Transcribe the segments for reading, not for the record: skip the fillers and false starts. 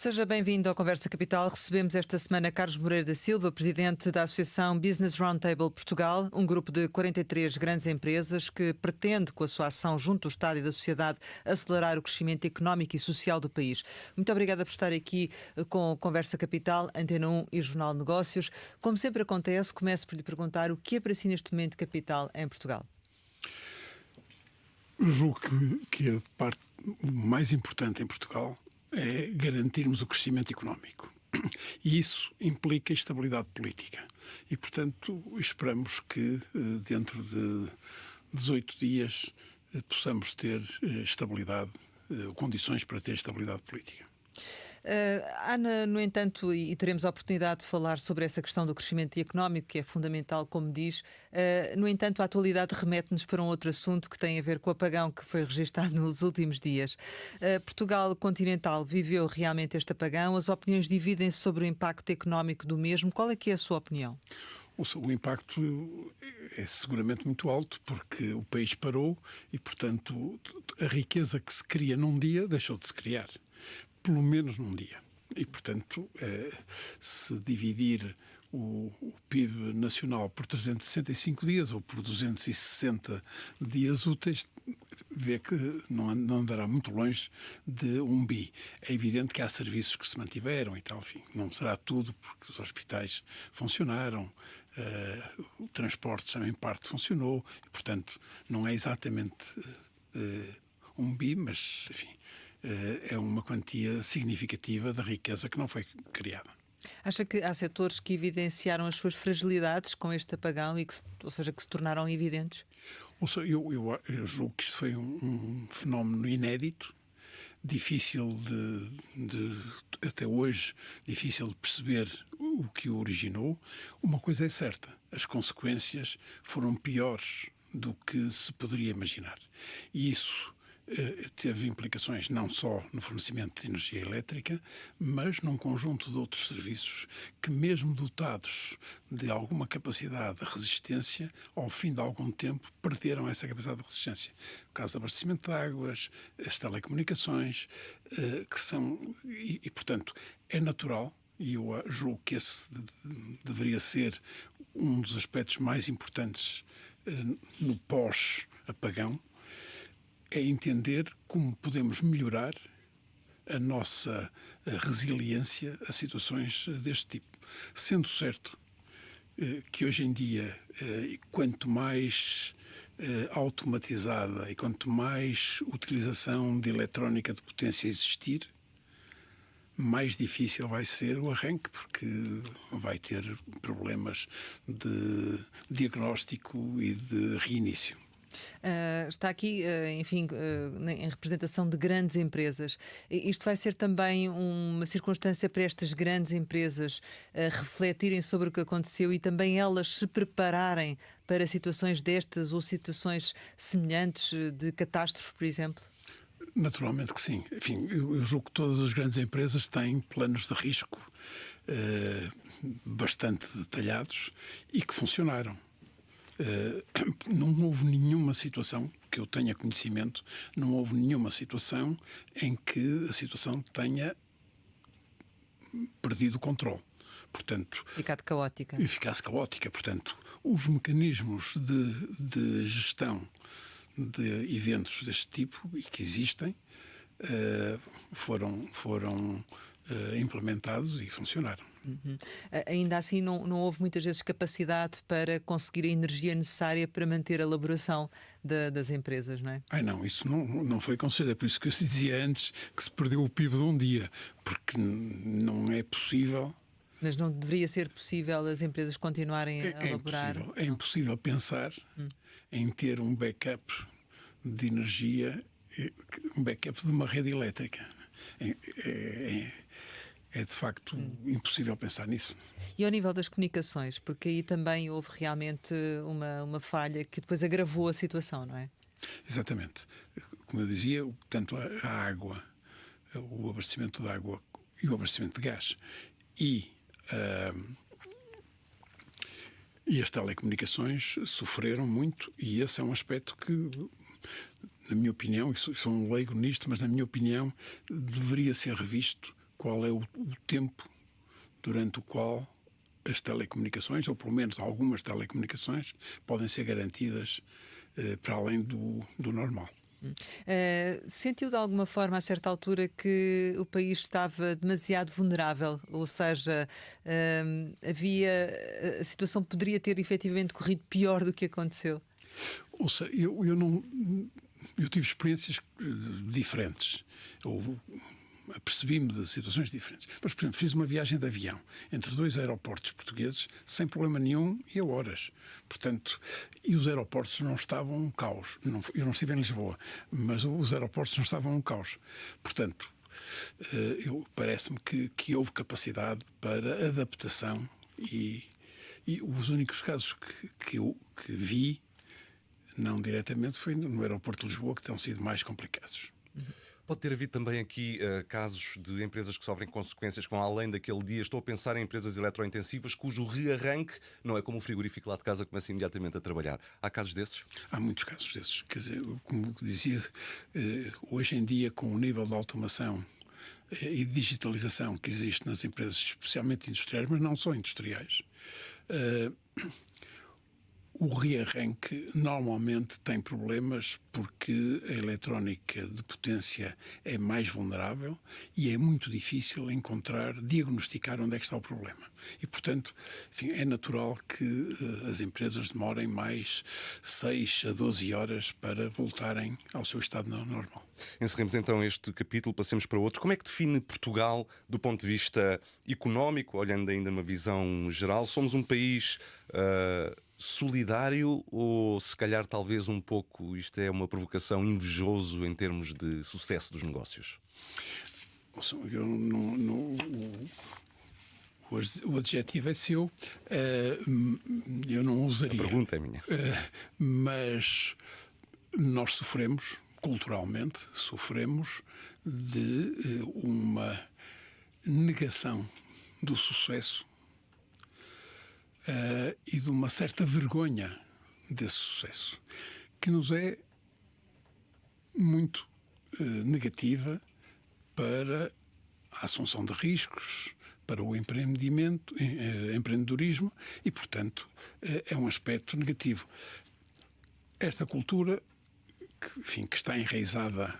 Seja bem-vindo ao Conversa Capital. Recebemos esta semana Carlos Moreira da Silva, presidente da Associação Business Roundtable Portugal, um grupo de 43 grandes empresas que pretende, com a sua ação junto do Estado e da sociedade, acelerar o crescimento económico e social do país. Muito obrigada por estar aqui com o Conversa Capital, Antena 1 e Jornal de Negócios. Como sempre acontece, começo por lhe perguntar o que é para si neste momento capital em Portugal? Eu julgo que a parte mais importante em Portugal é garantirmos o crescimento económico. E isso implica estabilidade política. E, portanto, esperamos que dentro de 18 dias possamos ter estabilidade, condições para ter estabilidade política. Há, no entanto, e teremos a oportunidade de falar sobre essa questão do crescimento económico, que é fundamental, como diz, no entanto, a atualidade remete-nos para um outro assunto que tem a ver com o apagão que foi registado nos últimos dias. Portugal continental viveu realmente este apagão, as opiniões dividem-se sobre o impacto económico do mesmo. Qual é que é a sua opinião? O impacto é seguramente muito alto porque o país parou e, portanto, a riqueza que se cria num dia deixou de se criar. Pelo menos num dia. E, portanto, se dividir o PIB nacional por 365 dias ou por 260 dias úteis, vê que não andará muito longe de um bi. É evidente que há serviços que se mantiveram e tal, enfim, não será tudo porque os hospitais funcionaram, o transporte também em parte funcionou, e, portanto, não é exatamente um bi, mas, enfim, é uma quantia significativa da riqueza que não foi criada. Acha que há setores que evidenciaram as suas fragilidades com este apagão e que se tornaram evidentes? Eu julgo que isto foi um fenómeno inédito, difícil de até hoje, difícil de perceber o que o originou. Uma coisa é certa, as consequências foram piores do que se poderia imaginar. E isso teve implicações não só no fornecimento de energia elétrica, mas num conjunto de outros serviços que, mesmo dotados de alguma capacidade de resistência, ao fim de algum tempo perderam essa capacidade de resistência. O caso do abastecimento de águas, as telecomunicações, que são... E, portanto, é natural, e eu julgo que esse deveria ser um dos aspectos mais importantes no pós-apagão, é entender como podemos melhorar a nossa resiliência a situações deste tipo. Sendo certo que hoje em dia, quanto mais automatizada e quanto mais utilização de eletrónica de potência existir, mais difícil vai ser o arranque, porque vai ter problemas de diagnóstico e de reinício. Está aqui, enfim, em representação de grandes empresas. Isto vai ser também uma circunstância para estas grandes empresas refletirem sobre o que aconteceu e também elas se prepararem para situações destas ou situações semelhantes de catástrofe, por exemplo? Naturalmente que sim. Enfim, eu julgo que todas as grandes empresas têm planos de risco bastante detalhados e que funcionaram. Não houve nenhuma situação que eu tenha conhecimento, não houve nenhuma situação em que a situação tenha perdido o controle. Portanto, Ficado caótica. E ficasse caótica. Portanto, os mecanismos de gestão de eventos deste tipo e que existem foram implementados e funcionaram. Uhum. Ainda assim não houve muitas vezes capacidade para conseguir a energia necessária para manter a elaboração das empresas, não é? Não, isso não foi considerado. É por isso que eu dizia antes que se perdeu o PIB de um dia, porque não é possível. Mas não deveria ser possível as empresas continuarem a elaborar? É impossível pensar em ter um backup de energia, um backup de uma rede elétrica. É de facto impossível pensar nisso. E ao nível das comunicações, porque aí também houve realmente uma falha que depois agravou a situação, não é? Exatamente. Como eu dizia, tanto a água, o abastecimento de água e o abastecimento de gás e as telecomunicações sofreram muito, e esse é um aspecto que, na minha opinião, e sou um leigo nisto, mas na minha opinião deveria ser revisto qual é o tempo durante o qual as telecomunicações, ou pelo menos algumas telecomunicações, podem ser garantidas para além do normal. Sentiu de alguma forma, a certa altura, que o país estava demasiado vulnerável? Ou seja, a situação poderia ter efetivamente corrido pior do que aconteceu? Ou seja, eu tive experiências diferentes. Apercebi-me de situações diferentes. Mas, por exemplo, fiz uma viagem de avião entre 2 aeroportos portugueses sem problema nenhum e a horas. Portanto, e os aeroportos não estavam um caos. Eu não estive em Lisboa, mas os aeroportos não estavam um caos. Portanto, parece-me que houve capacidade para adaptação e os únicos casos que eu vi, não diretamente, foi no aeroporto de Lisboa, que têm sido mais complicados. Pode ter havido também aqui casos de empresas que sofrem consequências que vão além daquele dia. Estou a pensar em empresas eletrointensivas cujo rearranque não é como o frigorífico lá de casa, começa imediatamente a trabalhar. Há casos desses? Há muitos casos desses. Quer dizer, como dizia, hoje em dia, com o nível de automação e de digitalização que existe nas empresas, especialmente industriais, mas não só industriais, o rearranque normalmente tem problemas porque a eletrónica de potência é mais vulnerável e é muito difícil diagnosticar onde é que está o problema. E, portanto, enfim, é natural que as empresas demorem mais 6 a 12 horas para voltarem ao seu estado normal. Encerremos então este capítulo, passemos para outro. Como é que define Portugal do ponto de vista económico, olhando ainda numa visão geral? Somos um país solidário ou, se calhar, talvez um pouco, isto é uma provocação, invejoso em termos de sucesso dos negócios? O adjetivo é seu, eu não usaria. A pergunta é minha. Mas nós sofremos, culturalmente, de uma negação do sucesso e de uma certa vergonha desse sucesso, que nos é muito negativa para a assunção de riscos, para o empreendedorismo e, portanto, é um aspecto negativo. Esta cultura, que está enraizada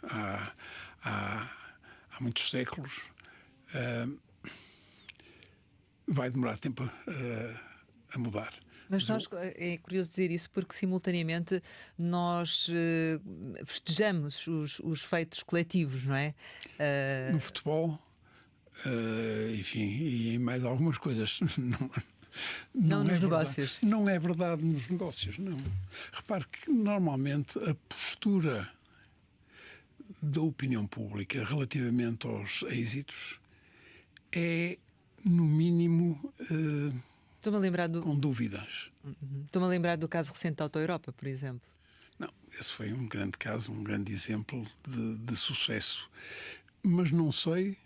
há muitos séculos, vai demorar tempo a mudar. Mas é curioso dizer isso porque, simultaneamente, nós festejamos os feitos coletivos, não é? No futebol, enfim, e em mais algumas coisas. Não nos é negócios. Não é verdade nos negócios, não. Repare que, normalmente, a postura da opinião pública relativamente aos êxitos é, no mínimo, Estou-me a lembrar com dúvidas. Estou-me a lembrar do caso recente da Auto Europa, por exemplo. Não, esse foi um grande caso, um grande exemplo de sucesso. Mas não sei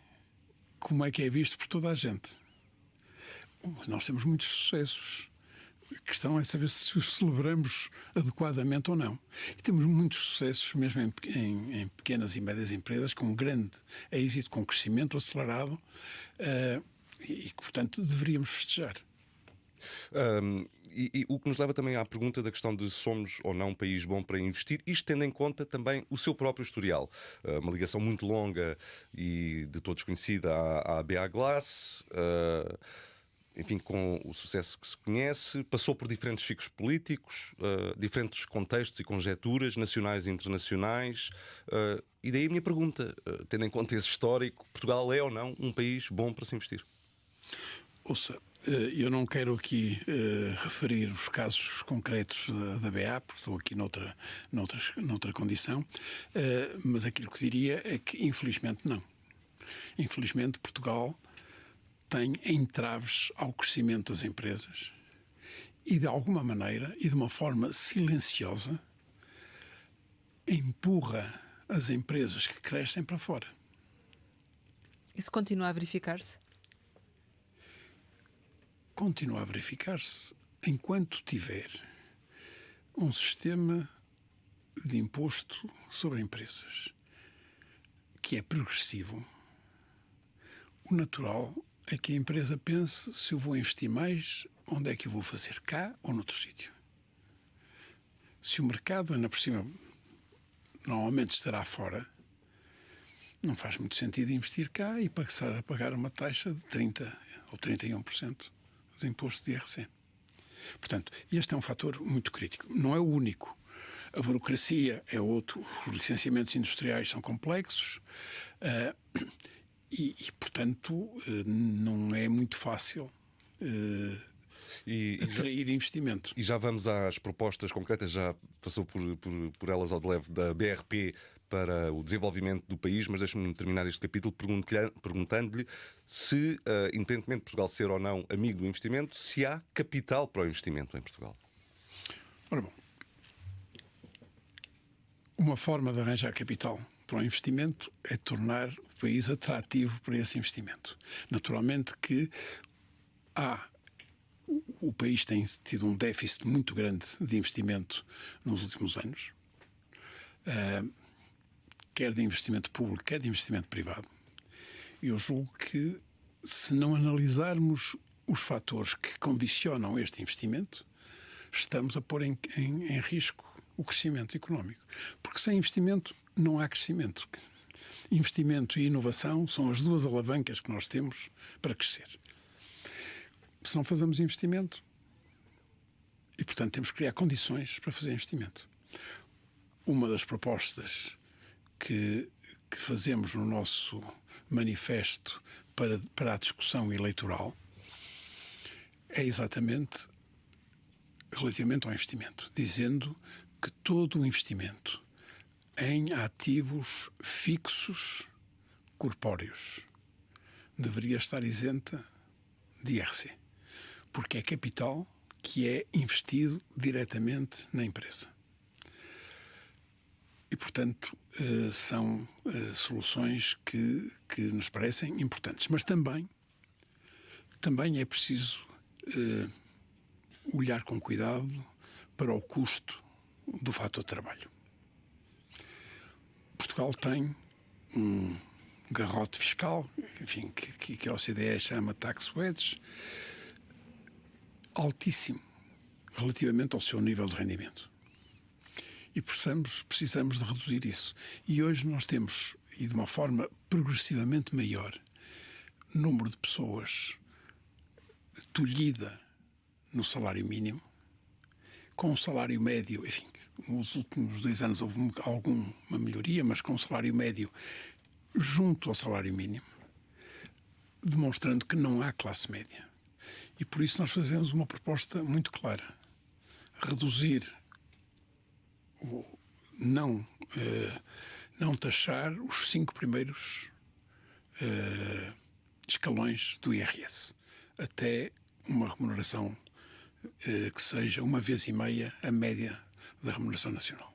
como é que é visto por toda a gente. Nós temos muitos sucessos. A questão é saber se os celebramos adequadamente ou não. E temos muitos sucessos, mesmo em pequenas e médias empresas, com um grande êxito, com crescimento acelerado, e que, portanto, deveríamos festejar. E o que nos leva também à pergunta da questão de somos ou não um país bom para investir, isto tendo em conta também o seu próprio historial. Uma ligação muito longa e de todos conhecida à BA Glass, enfim, com o sucesso que se conhece, passou por diferentes ciclos políticos, diferentes contextos e conjecturas nacionais e internacionais. E daí a minha pergunta, tendo em conta esse histórico, Portugal é ou não um país bom para se investir? Ouça, eu não quero aqui referir os casos concretos da BA, porque estou aqui noutra condição, mas aquilo que diria é que, infelizmente, não. Infelizmente, Portugal tem entraves ao crescimento das empresas e, de alguma maneira, e de uma forma silenciosa, empurra as empresas que crescem para fora. Isso continua a verificar-se? Continua a verificar-se enquanto tiver um sistema de imposto sobre empresas que é progressivo. O natural é que a empresa pense: se eu vou investir mais, onde é que eu vou fazer? Cá ou noutro sítio? Se o mercado, ainda por cima, normalmente estará fora, não faz muito sentido investir cá e passar a pagar uma taxa de 30% ou 31% de imposto de IRC. Portanto, este é um fator muito crítico. Não é o único. A burocracia é outro. Os licenciamentos industriais são complexos portanto, não é muito fácil atrair investimento. E já vamos às propostas concretas, já passou por elas ao de leve da BRP para o desenvolvimento do país, mas deixe-me terminar este capítulo perguntando-lhe se, independentemente de Portugal ser ou não amigo do investimento, se há capital para o investimento em Portugal. Ora bom, uma forma de arranjar capital para o investimento é tornar o país atrativo para esse investimento. Naturalmente que o país tem tido um déficit muito grande de investimento nos últimos anos, quer de investimento público, quer de investimento privado. Eu julgo que, se não analisarmos os fatores que condicionam este investimento, estamos a pôr em risco o crescimento económico. Porque sem investimento não há crescimento. Investimento e inovação são as duas alavancas que nós temos para crescer. Se não fazemos investimento, e portanto temos que criar condições para fazer investimento. Uma das propostas que fazemos no nosso manifesto para a discussão eleitoral é exatamente relativamente ao investimento, dizendo que todo o investimento em ativos fixos corpóreos deveria estar isenta de IRC, porque é capital que é investido diretamente na empresa. E, portanto, são soluções que nos parecem importantes. Mas também é preciso olhar com cuidado para o custo do fator trabalho. Portugal tem um garrote fiscal, enfim, que a OCDE chama tax wedge, altíssimo relativamente ao seu nível de rendimento. E precisamos de reduzir isso. E hoje nós temos, e de uma forma progressivamente maior, número de pessoas tolhida no salário mínimo, com um salário médio, enfim, nos últimos 2 anos houve alguma melhoria, mas com um salário médio junto ao salário mínimo, demonstrando que não há classe média. E por isso nós fazemos uma proposta muito clara: reduzir, não taxar os 5 primeiros escalões do IRS, até uma remuneração que seja 1,5 vezes a média da remuneração nacional.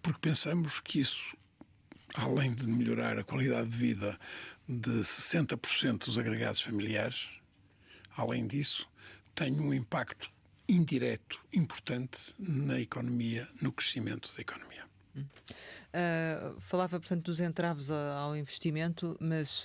Porque pensamos que isso, além de melhorar a qualidade de vida de 60% dos agregados familiares, além disso, tem um impacto indireto importante na economia, no crescimento da economia. Falava, portanto, dos entraves ao investimento, mas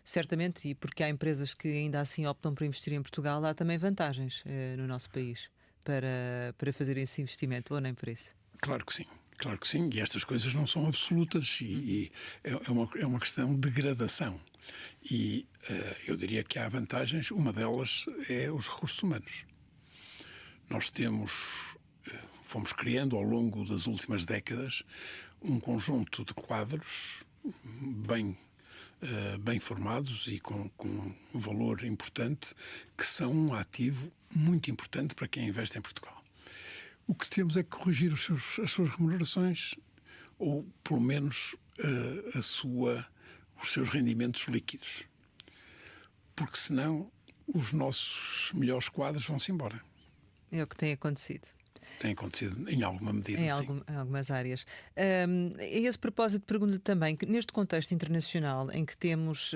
certamente, e porque há empresas que ainda assim optam por investir em Portugal, há também vantagens no nosso país para fazer esse investimento, ou nem por isso? Claro que sim. Claro que sim, e estas coisas não são absolutas e é uma questão de gradação. E eu diria que há vantagens, uma delas é os recursos humanos. Nós fomos criando ao longo das últimas décadas um conjunto de quadros bem formados e com um valor importante, que são um ativo muito importante para quem investe em Portugal. O que temos é que corrigir as suas remunerações, ou pelo menos os seus rendimentos líquidos, porque senão os nossos melhores quadros vão-se embora. É o que tem acontecido. Tem acontecido em alguma medida, em sim. Em algumas áreas. A esse propósito, pergunto-lhe também que, neste contexto internacional, em que temos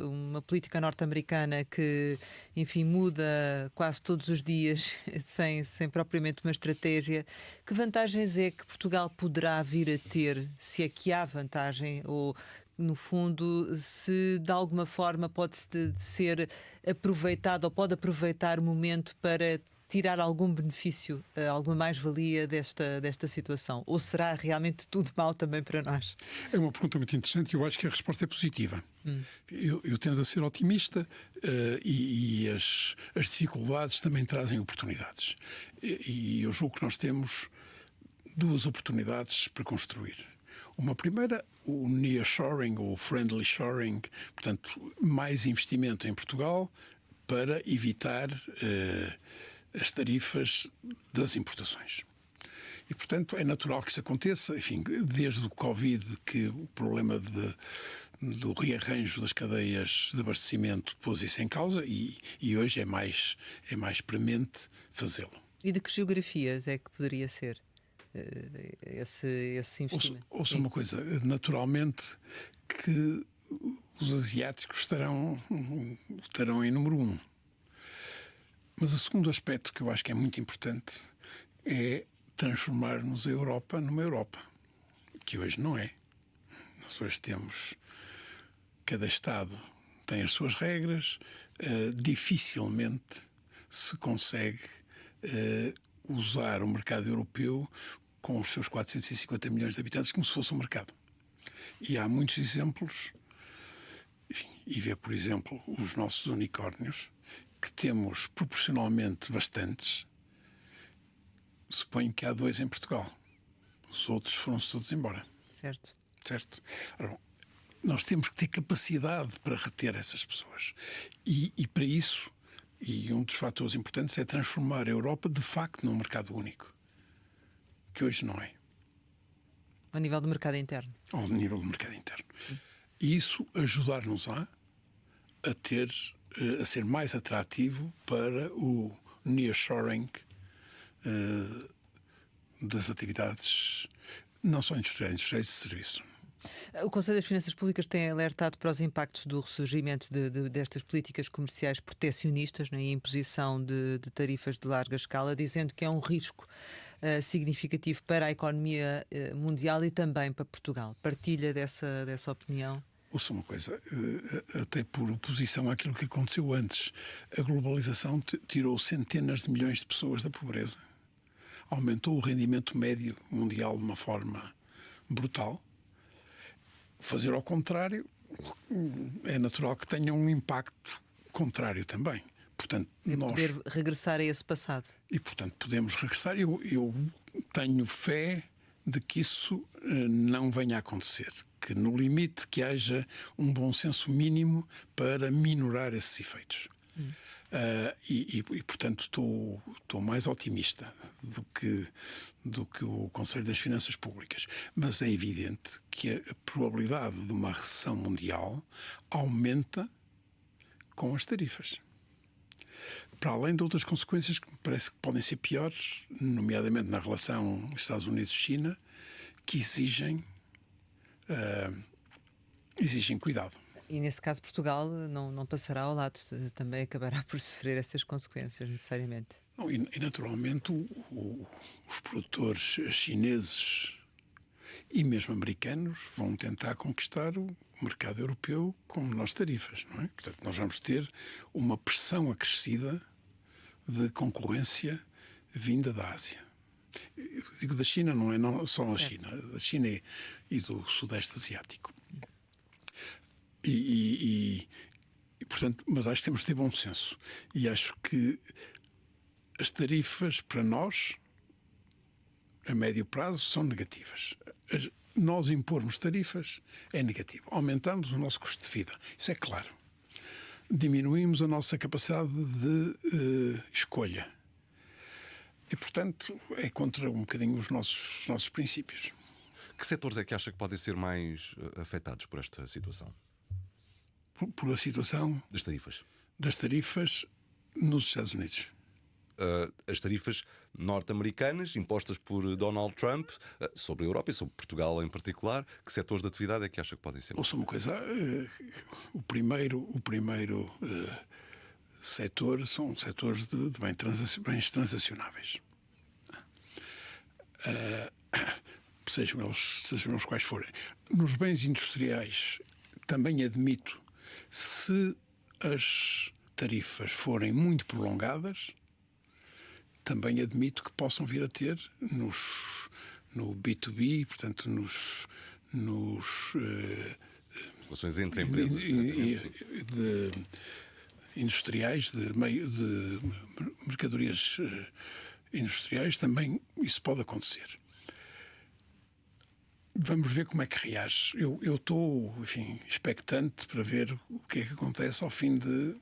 uma política norte-americana que, enfim, muda quase todos os dias, sem propriamente uma estratégia, que vantagens é que Portugal poderá vir a ter, se é que há vantagem, ou no fundo, se de alguma forma pode ser aproveitado ou pode aproveitar o momento para tirar algum benefício, alguma mais-valia desta situação? Ou será realmente tudo mau também para nós? É uma pergunta muito interessante e eu acho que a resposta é positiva. Eu tendo a ser otimista e as dificuldades também trazem oportunidades. E eu julgo que nós temos duas oportunidades para construir. Uma primeira, o nearshoring ou friendly shoring, portanto, mais investimento em Portugal para evitar as tarifas das importações. E, portanto, é natural que isso aconteça. Enfim, desde o Covid, que o problema do rearranjo das cadeias de abastecimento pôs isso em causa e hoje é mais premente fazê-lo. E de que geografias é que poderia ser esse investimento? Ouça uma coisa, naturalmente que os asiáticos estarão em número 1. Mas o segundo aspecto que eu acho que é muito importante é transformarmos a Europa numa Europa, que hoje não é. Nós hoje temos... Cada Estado tem as suas regras, dificilmente se consegue usar o mercado europeu com os seus 450 milhões de habitantes como se fosse um mercado. E há muitos exemplos, enfim, e vê, por exemplo, os nossos unicórnios, que temos proporcionalmente bastantes. Suponho que há 2 em Portugal. Os outros foram-se todos embora. Certo. Ora, bom, nós temos que ter capacidade para reter essas pessoas. E para isso, e um dos fatores importantes é transformar a Europa de facto num mercado único. Que hoje não é. Ao nível do mercado interno. Ao nível do mercado interno. E isso ajudar-nos a ser mais atrativo para o nearshoring das atividades, não só industriais de serviço. O Conselho das Finanças Públicas tem alertado para os impactos do ressurgimento destas políticas comerciais protecionistas, né, e a imposição de tarifas de larga escala, dizendo que é um risco significativo para a economia mundial e também para Portugal. Partilha dessa opinião? Ouça uma coisa, até por oposição àquilo que aconteceu antes, a globalização tirou centenas de milhões de pessoas da pobreza, aumentou o rendimento médio mundial de uma forma brutal. Fazer ao contrário é natural que tenha um impacto contrário também. Portanto, poder regressar a esse passado. E, portanto, podemos regressar. Eu tenho fé de que isso não venha a acontecer. Que, no limite, que haja um bom senso mínimo para minorar esses efeitos. Portanto, estou mais otimista do que o Conselho das Finanças Públicas. Mas é evidente que a probabilidade de uma recessão mundial aumenta com as tarifas. Para além de outras consequências que me parece que podem ser piores, nomeadamente na relação Estados Unidos-China, que exigem cuidado. E nesse caso Portugal não passará ao lado, também acabará por sofrer essas consequências necessariamente. Não, e naturalmente os produtores chineses e mesmo americanos vão tentar conquistar o mercado europeu com menores tarifas, não é? Portanto, nós vamos ter uma pressão acrescida de concorrência vinda da Ásia. Eu digo da China, não é só a China, da China e do Sudeste Asiático. Portanto, mas acho que temos de ter bom senso. E acho que as tarifas, para nós, a médio prazo, são negativas. Nós impormos tarifas é negativo. Aumentamos o nosso custo de vida. Isso é claro. Diminuímos a nossa capacidade de escolha. E, portanto, é contra um bocadinho os nossos princípios. Que setores é que acha que podem ser mais afetados por esta situação? Por a situação das tarifas nos Estados Unidos. As tarifas norte-americanas impostas por Donald Trump sobre a Europa e sobre Portugal em particular, que setores de atividade é que acha que podem ser? Ouça uma coisa, o primeiro setor são setores de bens transacionáveis. Sejam eles quais forem. Nos bens industriais também admito, se as tarifas forem muito prolongadas, também admito que possam vir a ter no B2B, portanto, nos Relações entre empresas. de industriais, de mercadorias industriais, também isso pode acontecer. Vamos ver como é que reage. Eu estou, enfim, expectante para ver o que é que acontece ao fim de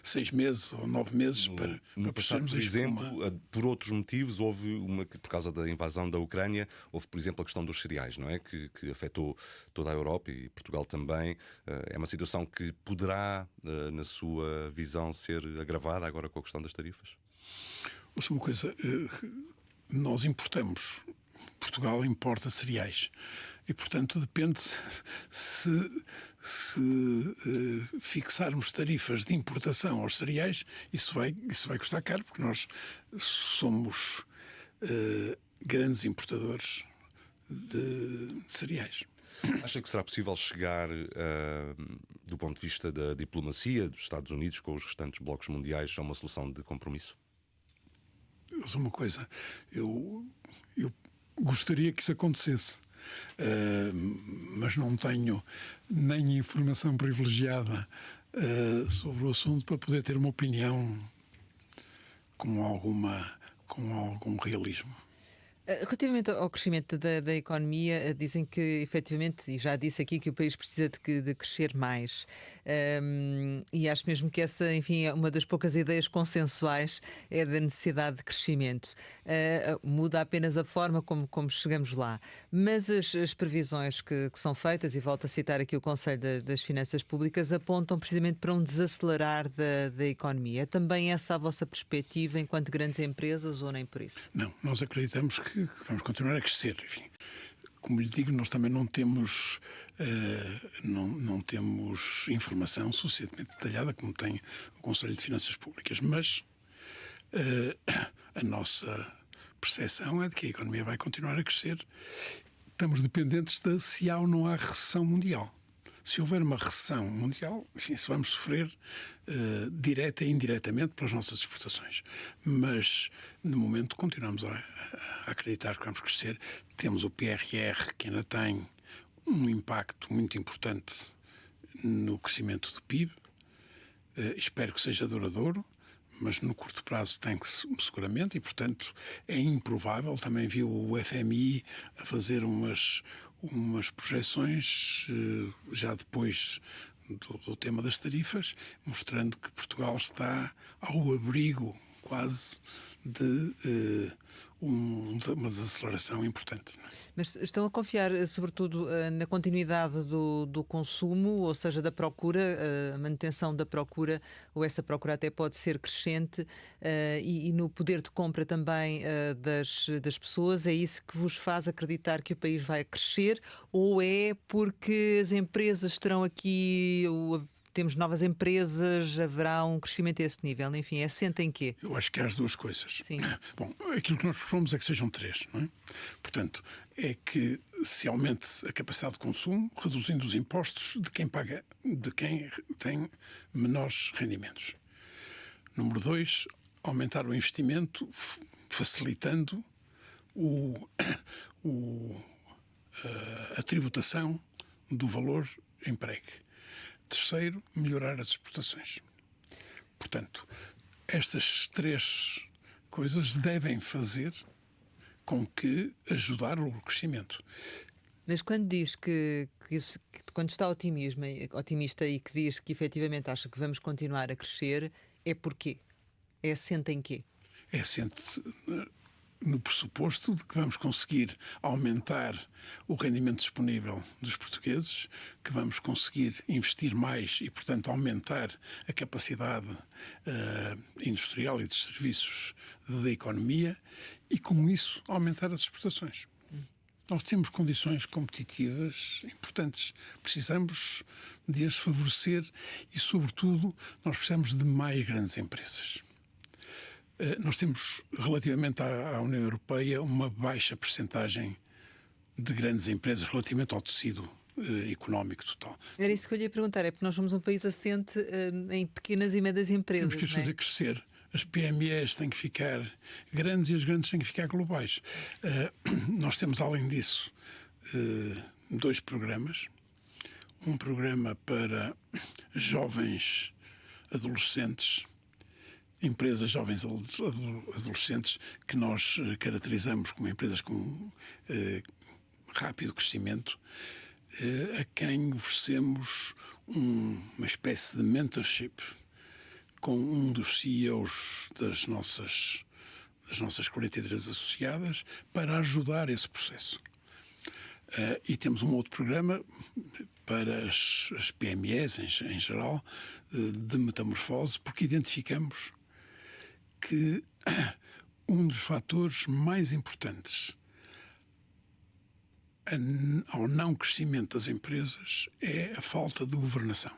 6 meses ou 9 meses para passado, por exemplo, por outros motivos, por causa da invasão da Ucrânia, houve, por exemplo, a questão dos cereais, não é? Que afetou toda a Europa e Portugal também. É uma situação que poderá, na sua visão, ser agravada agora com a questão das tarifas? Ouça uma coisa, nós importamos. Portugal importa cereais e, portanto, depende se fixarmos tarifas de importação aos cereais, isso vai custar caro, porque nós somos grandes importadores de cereais. Acha que será possível chegar, do ponto de vista da diplomacia dos Estados Unidos com os restantes blocos mundiais, a uma solução de compromisso? Uma coisa, eu gostaria que isso acontecesse, mas não tenho nem informação privilegiada sobre o assunto para poder ter uma opinião com algum realismo. Relativamente ao crescimento da economia, dizem que, efetivamente, e já disse aqui que o país precisa de crescer mais. E acho mesmo que essa, enfim, é uma das poucas ideias consensuais, é da necessidade de crescimento. Muda apenas a forma como chegamos lá. Mas as previsões que são feitas, e volto a citar aqui o Conselho das Finanças Públicas, apontam precisamente para um desacelerar da economia. É também essa a vossa perspectiva enquanto grandes empresas, ou nem por isso? Não, nós acreditamos que vamos continuar a crescer. Enfim, como lhe digo, nós também não temos informação suficientemente detalhada como tem o Conselho de Finanças Públicas, mas a nossa percepção é de que a economia vai continuar a crescer. Estamos dependentes de se há ou não há recessão mundial. Se houver uma recessão mundial, enfim, se vamos sofrer direta e indiretamente pelas nossas exportações. Mas, no momento, continuamos a acreditar que vamos crescer. Temos o PRR, que ainda tem um impacto muito importante no crescimento do PIB. Espero que seja duradouro, mas no curto prazo tem que seguramente, e, portanto, é improvável. Também viu o FMI a fazer umas projeções já depois do tema das tarifas, mostrando que Portugal está ao abrigo quase de uma desaceleração importante. Mas estão a confiar, sobretudo, na continuidade do consumo, ou seja, da procura, a manutenção da procura, ou essa procura até pode ser crescente, e no poder de compra também das pessoas? É isso que vos faz acreditar que o país vai crescer, ou é porque as empresas estarão aqui, temos novas empresas, haverá um crescimento a esse nível? Enfim, é assente em quê? Eu acho que há as duas coisas. Sim. Bom, aquilo que nós propomos é que sejam 3, não é? Portanto, é que se aumente a capacidade de consumo, reduzindo os impostos de quem tem menores rendimentos. Número 2, aumentar o investimento, facilitando a tributação do valor empregue. Terceiro, melhorar as exportações. Portanto, estas 3 coisas devem fazer com que ajudar o crescimento. Mas quando diz que quando está otimista e que diz que efetivamente acha que vamos continuar a crescer, é porquê? É assente em quê? É assente no pressuposto de que vamos conseguir aumentar o rendimento disponível dos portugueses, que vamos conseguir investir mais e, portanto, aumentar a capacidade industrial e de serviços da economia e, com isso, aumentar as exportações. Nós temos condições competitivas importantes. Precisamos de as favorecer e, sobretudo, nós precisamos de mais grandes empresas. Nós temos, relativamente à União Europeia, uma baixa percentagem de grandes empresas relativamente ao tecido económico total. Era isso que eu lhe ia perguntar, é porque nós somos um país assente em pequenas e médias empresas. Temos que as fazer crescer. As PMEs têm que ficar grandes e as grandes têm que ficar globais. Nós temos, além disso, 2 programas. Um programa para jovens adolescentes, empresas jovens adolescentes, que nós caracterizamos como empresas com rápido crescimento, a quem oferecemos uma espécie de mentorship com um dos CEOs das nossas 43 associadas para ajudar esse processo. E temos um outro programa para as PMEs em geral, de metamorfose, porque identificamos que um dos fatores mais importantes ao não crescimento das empresas é a falta de governação.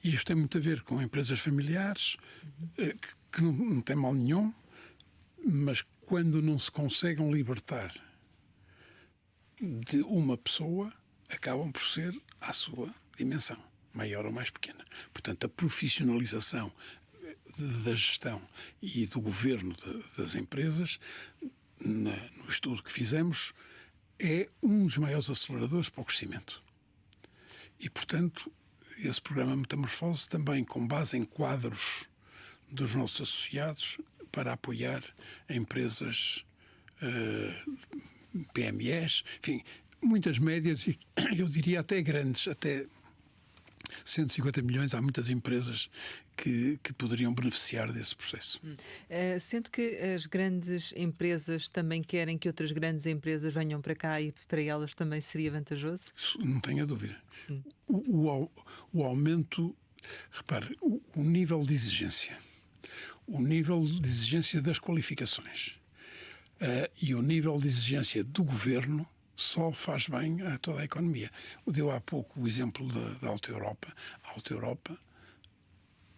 E isto tem muito a ver com empresas familiares, que não tem mal nenhum, mas quando não se conseguem libertar de uma pessoa, acabam por ser à sua dimensão, maior ou mais pequena. Portanto, a profissionalização da gestão e do governo das empresas, no estudo que fizemos, é um dos maiores aceleradores para o crescimento. E, portanto, esse programa Metamorfose também com base em quadros dos nossos associados para apoiar empresas PMEs, enfim, muitas médias e eu diria até grandes, até 150 milhões, há muitas empresas que poderiam beneficiar desse processo. Sendo que as grandes empresas também querem que outras grandes empresas venham para cá e para elas também seria vantajoso? Isso não tenho a dúvida. O aumento, repare, o nível de exigência, das qualificações e o nível de exigência do governo só faz bem a toda a economia. Deu há pouco o exemplo da Alta Europa. A Alta Europa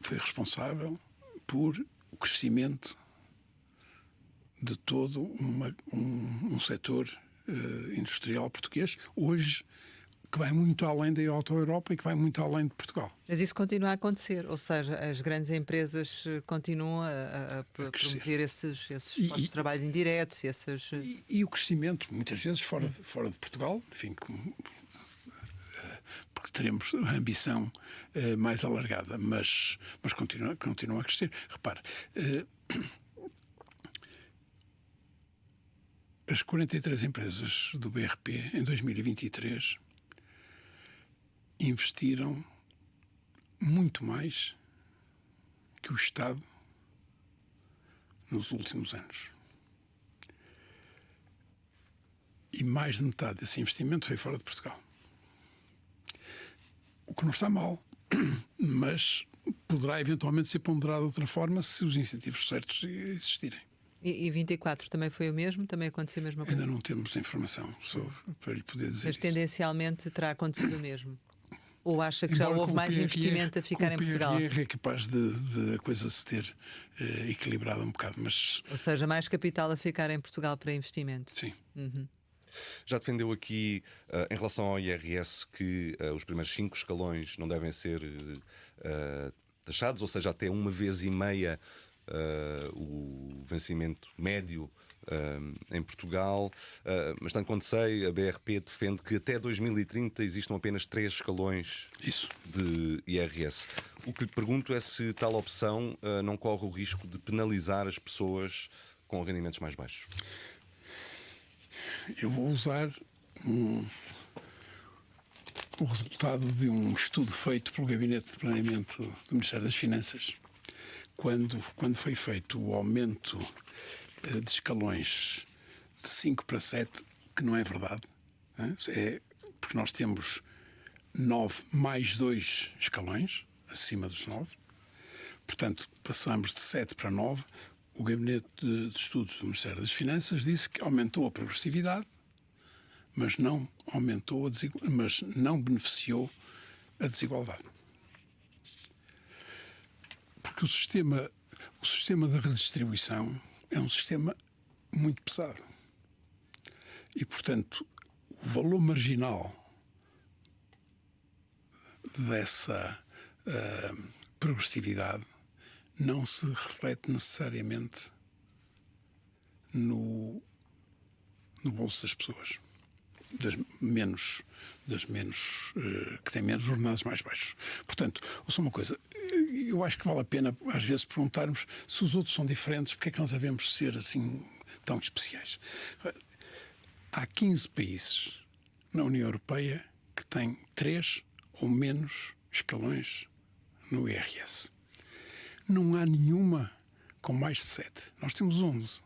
foi responsável por o crescimento de todo um setor industrial português, hoje, que vai muito além da Alta Europa e que vai muito além de Portugal. Mas isso continua a acontecer, ou seja, as grandes empresas continuam a promover esses postos de trabalho indiretos. E o crescimento, muitas vezes, fora de Portugal, enfim, porque teremos a ambição mais alargada, mas continua a crescer. Repare, as 43 empresas do BRP, em 2023, investiram muito mais que o Estado nos últimos anos. E mais de metade desse investimento foi fora de Portugal. O que não está mal, mas poderá eventualmente ser ponderado de outra forma se os incentivos certos existirem. E 24 também foi o mesmo? Também aconteceu a mesma coisa? Ainda não temos informação para lhe poder dizer. Mas isso. tendencialmente terá acontecido o mesmo? Ou acha que já houve mais investimento a ficar em Portugal? É capaz de a coisa se ter equilibrado um bocado, mas... Ou seja, mais capital a ficar em Portugal para investimento? Sim. Uhum. Já defendeu aqui, em relação ao IRS, que os primeiros 5 escalões não devem ser taxados, ou seja, até 1,5 vezes o vencimento médio em Portugal, mas tanto quanto sei, a BRP defende que até 2030 existam apenas 3 escalões de IRS. O que lhe pergunto é se tal opção não corre o risco de penalizar as pessoas com rendimentos mais baixos. Eu vou usar o resultado de um estudo feito pelo Gabinete de Planeamento do Ministério das Finanças, quando foi feito o aumento de escalões de 5 para 7, que não é verdade. É porque nós temos 9 mais 2 escalões, acima dos 9. Portanto, passamos de 7 para 9. O Gabinete de Estudos do Ministério das Finanças disse que aumentou a progressividade, mas não beneficiou a desigualdade. Porque o sistema da redistribuição é um sistema muito pesado. E, portanto, o valor marginal dessa progressividade não se reflete necessariamente no bolso das pessoas, das menos que têm menos ordenados mais baixos. Portanto, ouça uma coisa, eu acho que vale a pena às vezes perguntarmos se os outros são diferentes, porque é que nós devemos ser assim tão especiais. Há 15 países na União Europeia que têm 3 ou menos escalões no IRS. Não há nenhuma com mais de 7. Nós temos 11.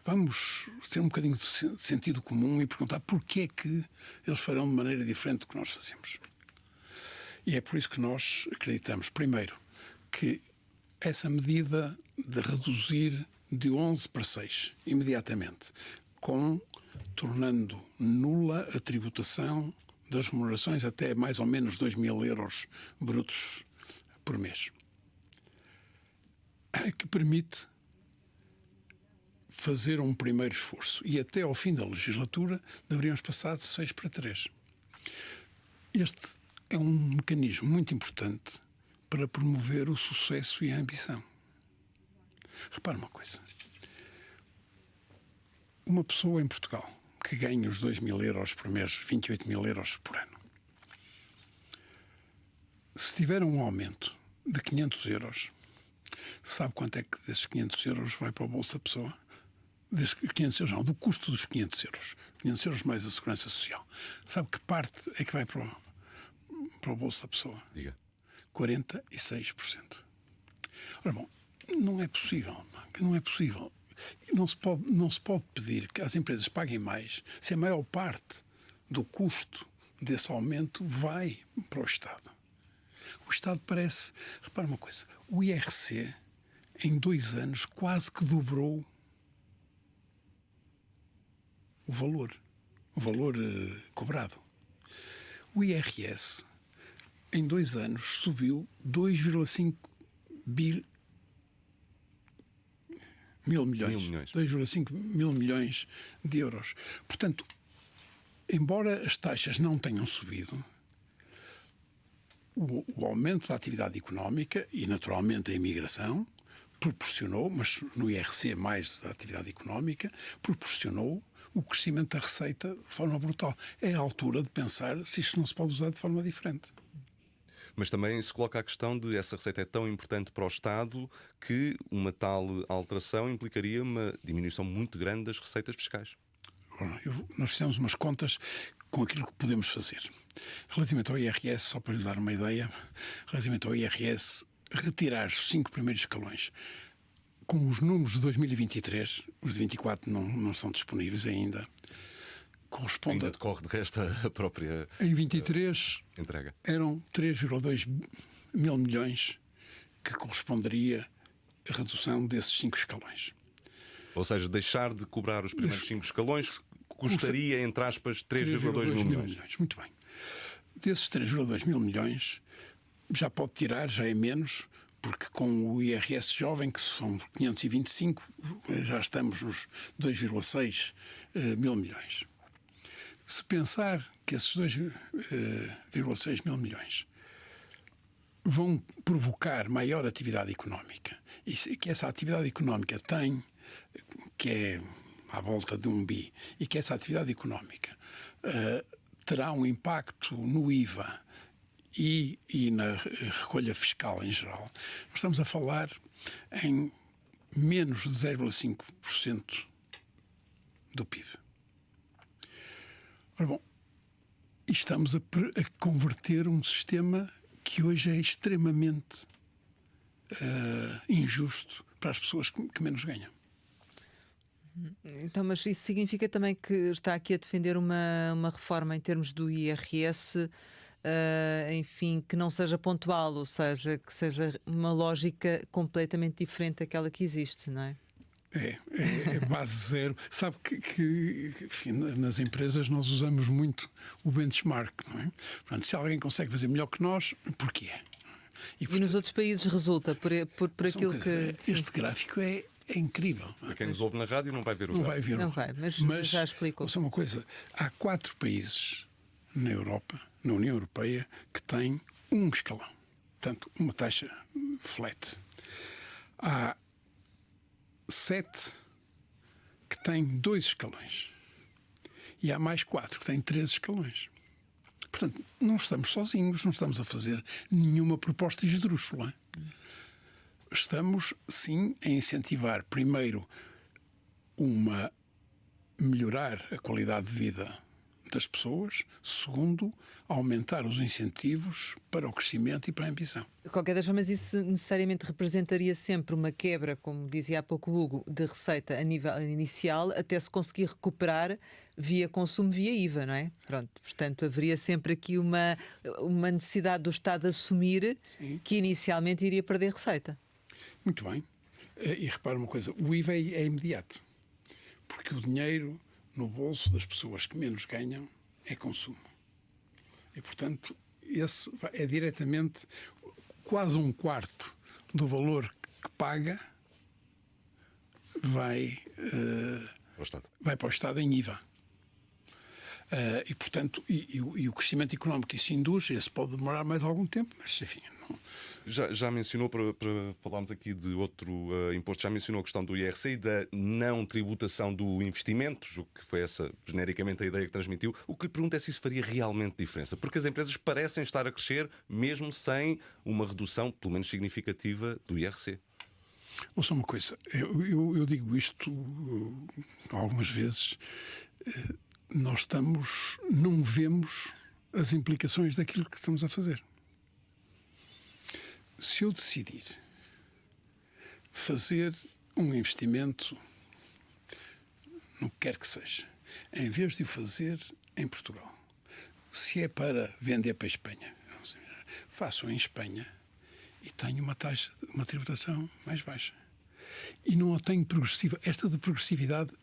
Vamos ter um bocadinho de sentido comum e perguntar porquê é que eles farão de maneira diferente do que nós fazemos. E é por isso que nós acreditamos, primeiro, que essa medida de reduzir de 11 para 6, imediatamente, tornando nula a tributação das remunerações até mais ou menos 2.000 euros brutos por mês, que permite fazer um primeiro esforço. E até ao fim da legislatura deveríamos passar de 6 para 3. Este é um mecanismo muito importante para promover o sucesso e a ambição. Repare uma coisa. Uma pessoa em Portugal que ganha os 2.000 euros por mês, 28.000 euros por ano, se tiver um aumento de 500 euros, sabe quanto é que desses 500 euros vai para o bolso da pessoa? Desses 500 euros, não, do custo dos 500 euros. 500 euros mais a Segurança Social. Sabe que parte é que vai para o bolso da pessoa? Diga. 46%. Ora bom, não é possível. Não é possível. Não se pode pedir que as empresas paguem mais se a maior parte do custo desse aumento vai para o Estado. O Estado parece... Repara uma coisa. O IRC, em 2 anos, quase que dobrou o valor cobrado. O IRS, em 2 anos, subiu 2,5 mil milhões. 2,5 mil milhões de euros. Portanto, embora as taxas não tenham subido, o aumento da atividade económica e, naturalmente, a imigração proporcionou, mas no IRC mais da atividade económica, proporcionou o crescimento da receita de forma brutal. É a altura de pensar se isto não se pode usar de forma diferente. Mas também se coloca a questão de essa receita é tão importante para o Estado que uma tal alteração implicaria uma diminuição muito grande das receitas fiscais. Nós fizemos umas contas com aquilo que podemos fazer. Relativamente ao IRS, só para lhe dar uma ideia, relativamente ao IRS, retirar os 5 primeiros escalões com os números de 2023, os de 24 não estão disponíveis ainda, corresponde... Ainda decorre de resto a própria em 23 entrega. Eram 3,2 mil milhões que corresponderia a redução desses 5 escalões. Ou seja, deixar de cobrar os primeiros 5 escalões custaria, entre aspas, 3,2 mil milhões. Muito bem. Desses 3,2 mil milhões, já pode tirar, já é menos, porque com o IRS jovem, que são 525, já estamos nos 2,6 mil milhões. Se pensar que esses 2,6 mil milhões vão provocar maior atividade económica e que essa atividade económica tem, que é à volta de 1 bi, e que essa atividade económica terá um impacto no IVA e na recolha fiscal em geral, nós estamos a falar em menos de 0,5% do PIB. Ora bom, estamos a converter um sistema que hoje é extremamente injusto para as pessoas que menos ganham. Então, mas isso significa também que está aqui a defender uma reforma em termos do IRS, enfim, que não seja pontual, ou seja, que seja uma lógica completamente diferente daquela que existe, não é? É base zero. Sabe que enfim, nas empresas nós usamos muito o benchmark, não é? Portanto, se alguém consegue fazer melhor que nós, porquê? E nos outros países resulta por aquilo que... Este gráfico é incrível. Para quem nos ouve na rádio não vai ver o Não vai ver. Não vai, mas já explicou. Só uma coisa, há 4 países na Europa, na União Europeia, que tem um escalão. Portanto, uma taxa flat. Há 7 que têm 2 escalões. E há mais 4 que têm 3 escalões. Portanto, não estamos sozinhos, não estamos a fazer nenhuma proposta esdrúxula. Estamos, sim, a incentivar, primeiro, melhorar a qualidade de vida das pessoas, segundo, aumentar os incentivos para o crescimento e para a ambição. De qualquer das formas, isso necessariamente representaria sempre uma quebra, como dizia há pouco o Hugo, de receita a nível inicial, até se conseguir recuperar via consumo, via IVA, não é? Pronto, portanto, haveria sempre aqui uma necessidade do Estado assumir Sim. que inicialmente iria perder receita. Muito bem. E repara uma coisa, o IVA é imediato, porque o dinheiro no bolso das pessoas que menos ganham é consumo. E, portanto, esse é diretamente quase 1/4 do valor que paga vai para o Estado em IVA. E, portanto, o crescimento económico isso induz, esse pode demorar mais algum tempo, mas, enfim, não... Já mencionou, para falarmos aqui de outro imposto, já mencionou a questão do IRC e da não tributação do investimento, o que foi essa, genericamente, a ideia que transmitiu. O que lhe pergunto é se isso faria realmente diferença, porque as empresas parecem estar a crescer mesmo sem uma redução, pelo menos significativa, do IRC. Ouça uma coisa, eu digo isto algumas vezes, nós não vemos as implicações daquilo que estamos a fazer. Se eu decidir fazer um investimento no que quer que seja, em vez de o fazer em Portugal, se é para vender para a Espanha, faço em Espanha e tenho uma tributação mais baixa. E não a tenho progressiva. Esta de progressividade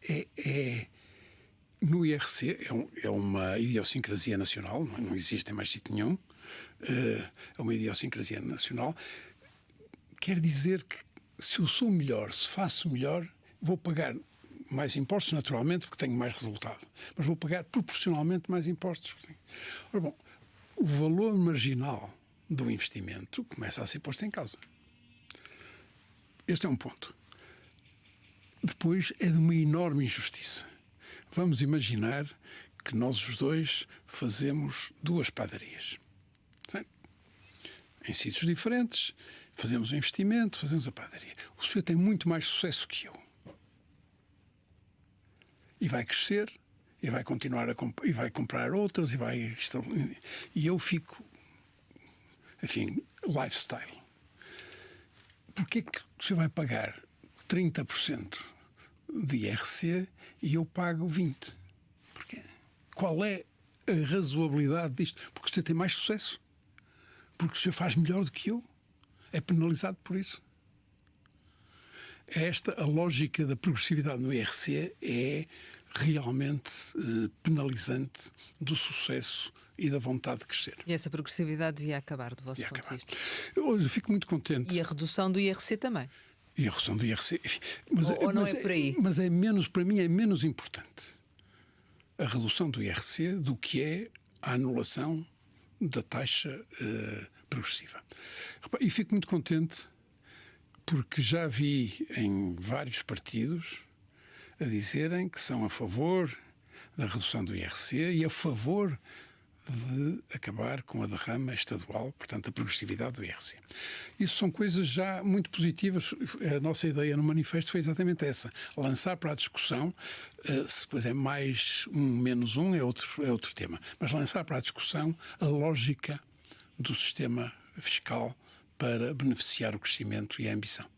no IRC é uma idiosincrasia nacional, não existe em mais sítio nenhum. É uma idiosincrasia nacional. Quer dizer que se eu sou melhor, se faço melhor, vou pagar mais impostos, naturalmente, porque tenho mais resultado. Mas vou pagar proporcionalmente mais impostos. Ora bom, o valor marginal do investimento começa a ser posto em causa. Este é um ponto. Depois é de uma enorme injustiça. Vamos imaginar que nós os dois fazemos 2 padarias. Sim? Em sítios diferentes, fazemos um investimento, fazemos a padaria. O senhor tem muito mais sucesso que eu. E vai crescer, e vai continuar e vai comprar outras, e eu fico, enfim, lifestyle. Porquê que o senhor vai pagar 30% de IRC e eu pago 20%? Porquê? Qual é a razoabilidade disto? Porque o senhor tem mais sucesso. Porque o senhor faz melhor do que eu. É penalizado por isso. A lógica da progressividade no IRC é realmente penalizante do sucesso e da vontade de crescer. E essa progressividade devia acabar, do vosso ponto de vista. Eu fico muito contente. E a redução do IRC também. E a redução do IRC. Enfim, ou não é por aí? Mas para mim é menos importante a redução do IRC do que é a anulação da taxa progressiva. E fico muito contente porque já vi em vários partidos a dizerem que são a favor da redução do IRC e a favor de acabar com a derrama estadual, portanto, a progressividade do IRC. Isso são coisas já muito positivas. A nossa ideia no manifesto foi exatamente essa: lançar para a discussão, se depois é mais menos é outro tema, mas lançar para a discussão a lógica do sistema fiscal para beneficiar o crescimento e a ambição.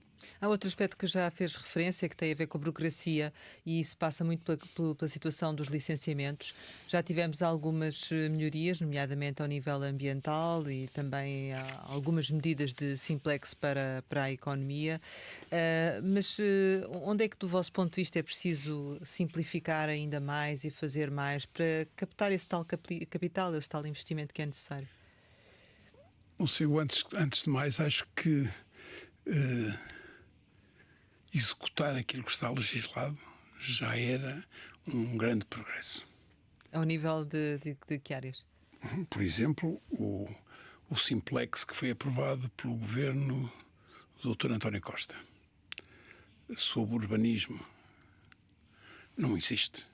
Há outro aspecto que já fez referência, que tem a ver com a burocracia, e isso passa muito pela situação dos licenciamentos. Já tivemos algumas melhorias, nomeadamente ao nível ambiental, e também algumas medidas de simplex para a economia. Mas onde é que, do vosso ponto de vista, é preciso simplificar ainda mais e fazer mais para captar esse tal capital, esse tal investimento que é necessário? Antes de mais, acho que executar aquilo que está legislado já era um grande progresso. Ao nível de que áreas? por exemplo, o Simplex que foi aprovado pelo governo do Dr. António Costa sobre urbanismo não existe.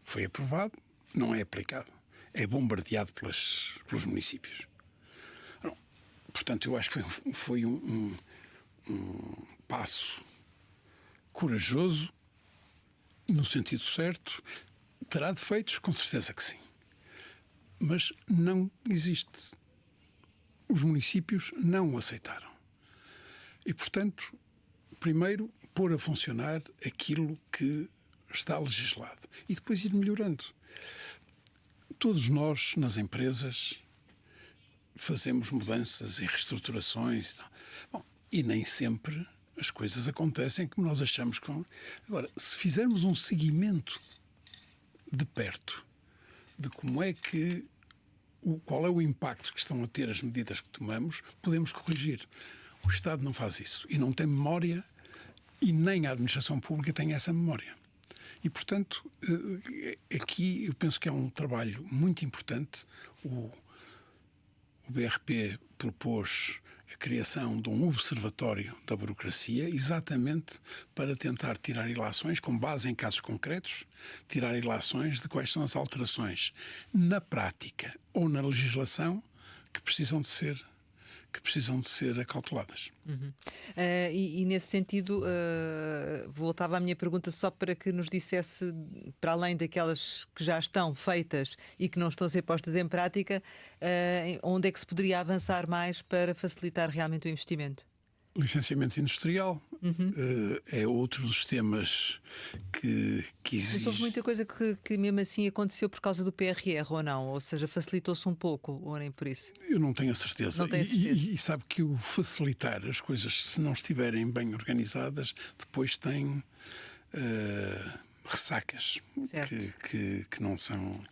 Foi aprovado, não é aplicado. É bombardeado pelos municípios. Não, portanto, eu acho que foi um passo corajoso, no sentido certo. Terá defeitos? Com certeza que sim. Mas não existe. Os municípios não o aceitaram. E, portanto, primeiro, pôr a funcionar aquilo que está legislado e depois ir melhorando. Todos nós, nas empresas, fazemos mudanças e reestruturações e tal. Bom, e nem sempre as coisas acontecem como nós achamos que vão. Agora, se fizermos um seguimento de perto de como é que qual é o impacto que estão a ter as medidas que tomamos, podemos corrigir. O Estado não faz isso e não tem memória, e nem a administração pública tem essa memória. E, portanto, aqui eu penso que é um trabalho muito importante. O BRP propôs a criação de um observatório da burocracia, exatamente para tentar tirar ilações, com base em casos concretos, tirar ilações de quais são as alterações na prática ou na legislação que precisam de ser acauteladas. Uhum. E nesse sentido, voltava à minha pergunta só para que nos dissesse, para além daquelas que já estão feitas e que não estão a ser postas em prática, onde é que se poderia avançar mais para facilitar realmente o investimento? Licenciamento industrial é outro dos temas que exige. Mas houve muita coisa que mesmo assim aconteceu por causa do PRR ou não? Ou seja, facilitou-se um pouco ou nem por isso? Eu não tenho a certeza. Não tenho a certeza. E sabe que o facilitar as coisas, se não estiverem bem organizadas, depois tem ressacas que não são.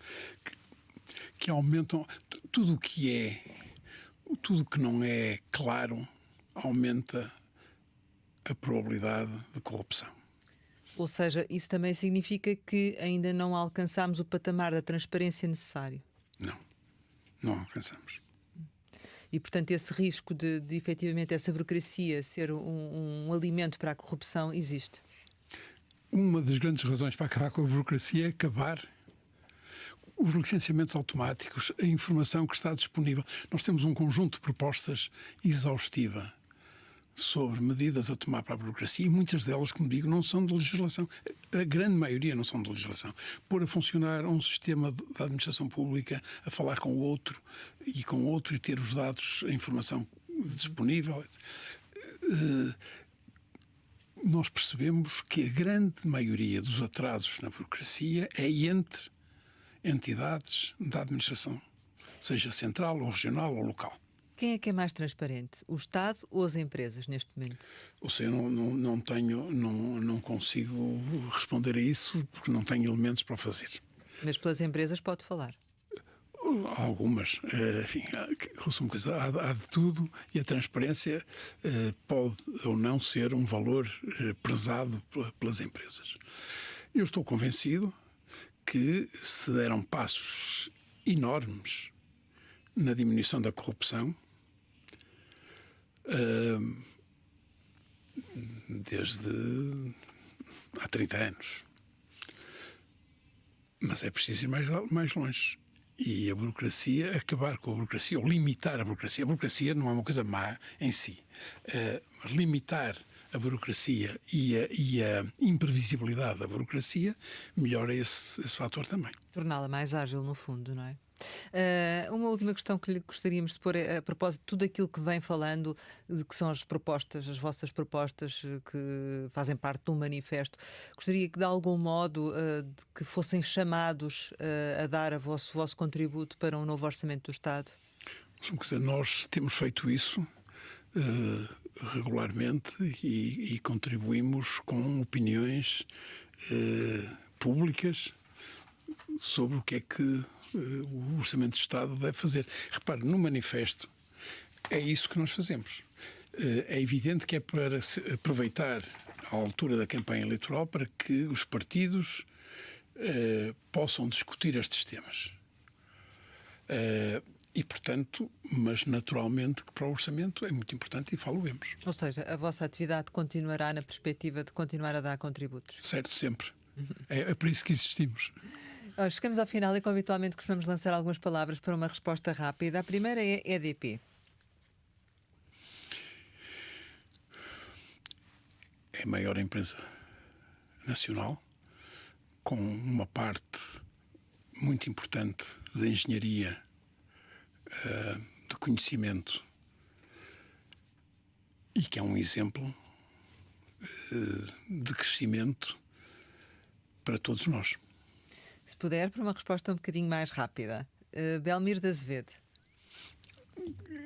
Que aumentam. Tudo o que não é claro aumenta a probabilidade de corrupção. Ou seja, isso também significa que ainda não alcançámos o patamar da transparência necessário? Não alcançamos. E, portanto, esse risco de efetivamente essa burocracia ser um alimento para a corrupção existe? Uma das grandes razões para acabar com a burocracia é acabar os licenciamentos automáticos, a informação que está disponível. Nós temos um conjunto de propostas exaustiva sobre medidas a tomar para a burocracia e muitas delas, como digo, não são de legislação. A grande maioria não são de legislação. Pôr a funcionar um sistema da administração pública a falar com o outro e ter os dados, a informação disponível. Nós percebemos que a grande maioria dos atrasos na burocracia é entre entidades da administração, seja central ou regional ou local. Quem é que é mais transparente? O Estado ou as empresas neste momento? Ou seja, eu não consigo responder a isso porque não tenho elementos para o fazer. Mas pelas empresas pode falar? Há algumas. Enfim, uma coisa, há de tudo e a transparência pode ou não ser um valor prezado pelas empresas. Eu estou convencido que se deram passos enormes na diminuição da corrupção desde há 30 anos. Mas é preciso ir mais longe. E a burocracia, acabar com a burocracia, ou limitar a burocracia não é uma coisa má em si, mas limitar a burocracia e a imprevisibilidade da burocracia melhora esse fator também. Torná-la mais ágil, no fundo, não é? Uma última questão que lhe gostaríamos de pôr a propósito de tudo aquilo que vem falando, de que são as propostas, as vossas propostas que fazem parte do manifesto. Gostaria que de algum modo de que fossem chamados a dar o vosso contributo para um novo orçamento do Estado? Nós temos feito isso regularmente e contribuímos com opiniões públicas sobre o que é que o Orçamento de Estado deve fazer. Repare, no manifesto é isso que nós fazemos. É evidente que é para aproveitar a altura da campanha eleitoral para que os partidos possam discutir estes temas. E, portanto, mas naturalmente que para o orçamento é muito importante e falo-emos. Ou seja, a vossa atividade continuará na perspectiva de continuar a dar contributos? Certo, sempre. É para isso que existimos. Chegamos ao final e, como habitualmente, costumamos lançar algumas palavras para uma resposta rápida. A primeira é EDP. É a maior empresa nacional, com uma parte muito importante de engenharia, de conhecimento, e que é um exemplo de crescimento para todos nós. Se puder, para uma resposta um bocadinho mais rápida. Belmiro de Azevedo.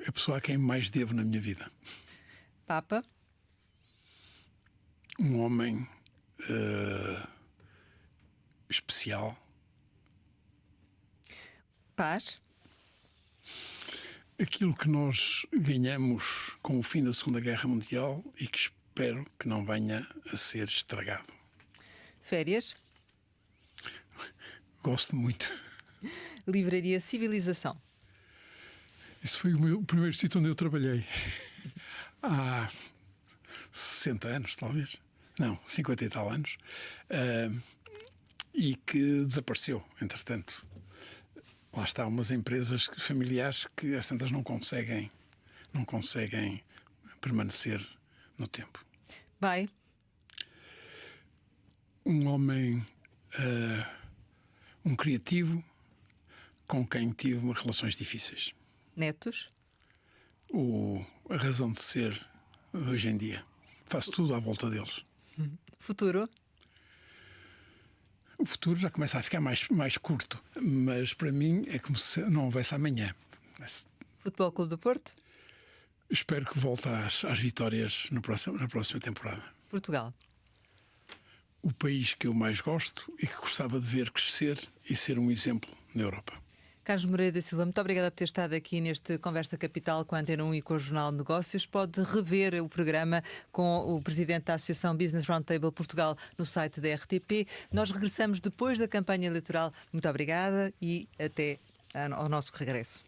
A pessoa a quem mais devo na minha vida. Papa. Um homem especial. Paz. Aquilo que nós ganhamos com o fim da Segunda Guerra Mundial e que espero que não venha a ser estragado. Férias. Gosto muito. Livraria Civilização. Isso foi o primeiro sítio onde eu trabalhei. Há 60 anos, talvez. Não, 50 e tal anos. E que desapareceu, entretanto. Lá está, umas empresas familiares que às tantas não conseguem permanecer no tempo. Vai. Um homem, um criativo, com quem tive relações difíceis. Netos. A razão de ser de hoje em dia. Faço tudo à volta deles. Futuro. O futuro já começa a ficar mais curto, mas para mim é como se não houvesse amanhã. Futebol Clube do Porto. Espero que volte às vitórias na próxima temporada. Portugal. O país que eu mais gosto e que gostava de ver crescer e ser um exemplo na Europa. Carlos Moreira da Silva, muito obrigada por ter estado aqui neste Conversa Capital com a Antena 1 e com o Jornal de Negócios. Pode rever o programa com o Presidente da Associação Business Roundtable Portugal no site da RTP. Nós regressamos depois da campanha eleitoral. Muito obrigada e até ao nosso regresso.